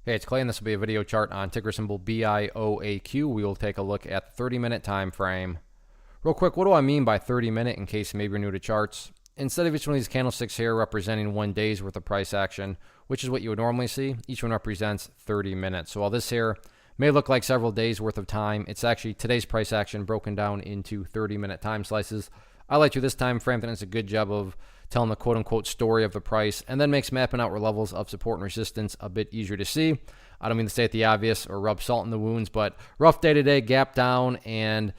Hey, it's Clay, and this will be a video chart on ticker symbol BIOAQ. We will take a look at the 30-minute time frame. Real quick, what do I mean by 30-minute in case maybe you're new to charts? Instead of each one of these candlesticks here representing 1 day's worth of price action, which is what you would normally see, each one represents 30 minutes. So while this here may look like several days worth of time, it's actually today's price action broken down into 30-minute time slices. I like to this time frame that does a good job of telling the quote-unquote story of the price, and then makes mapping out where levels of support and resistance a bit easier to see. I don't mean to state the obvious or rub salt in the wounds, but rough day today, gap down, and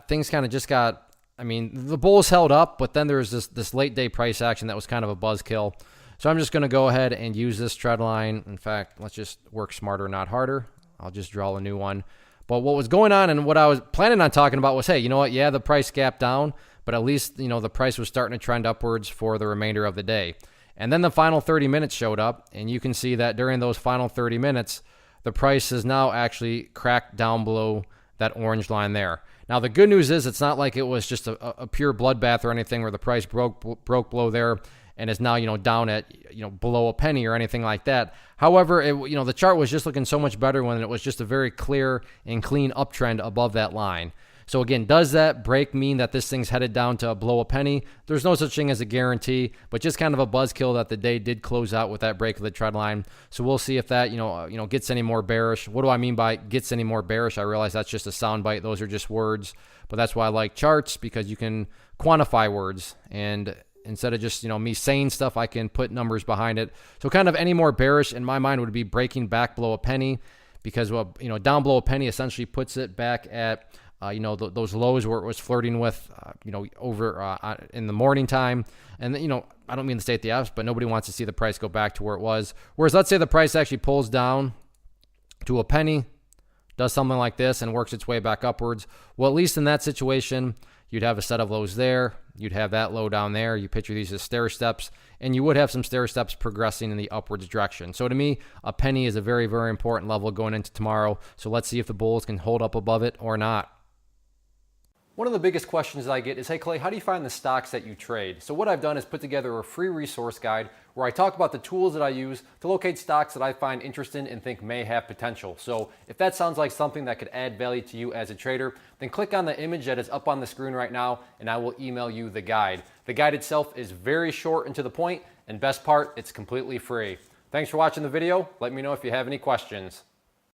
things kind of just got, the bulls held up, but then there was this late day price action that was kind of a buzzkill. So I'm just going to go ahead and use this trend line. In fact, let's just work smarter, not harder. I'll just draw a new one. But what was going on and what I was planning on talking about was, hey, you know what? Yeah, the price gapped down, but at least, the price was starting to trend upwards for the remainder of the day. And then the final 30 minutes showed up, and you can see that during those final 30 minutes, the price is now actually cracked down below that orange line there. Now, the good news is it's not like it was just a pure bloodbath or anything where the price broke below there and is now, down at, below a penny or anything like that. However, the chart was just looking so much better when it was just a very clear and clean uptrend above that line. So again, does that break mean that this thing's headed down to below a penny? There's no such thing as a guarantee, but just kind of a buzzkill that the day did close out with that break of the trend line. So we'll see if that, gets any more bearish. What do I mean by gets any more bearish? I realize that's just a soundbite. Those are just words, but that's why I like charts, because you can quantify words, and instead of just, me saying stuff, I can put numbers behind it. So kind of any more bearish in my mind would be breaking back below a penny, because, down below a penny essentially puts it back at, those lows where it was flirting with, over in the morning time. And, I don't mean to state the obvious, but nobody wants to see the price go back to where it was. Whereas let's say the price actually pulls down to a penny, does something like this, and works its way back upwards. Well, at least in that situation, you'd have a set of lows there. You'd have that low down there. You picture these as stair steps, and you would have some stair steps progressing in the upwards direction. So to me, a penny is a very, very important level going into tomorrow. So let's see if the bulls can hold up above it or not. One of the biggest questions I get is, hey Clay, how do you find the stocks that you trade? So what I've done is put together a free resource guide where I talk about the tools that I use to locate stocks that I find interesting and think may have potential. So if that sounds like something that could add value to you as a trader, then click on the image that is up on the screen right now, and I will email you the guide. The guide itself is very short and to the point, and best part, it's completely free. Thanks for watching the video. Let me know if you have any questions.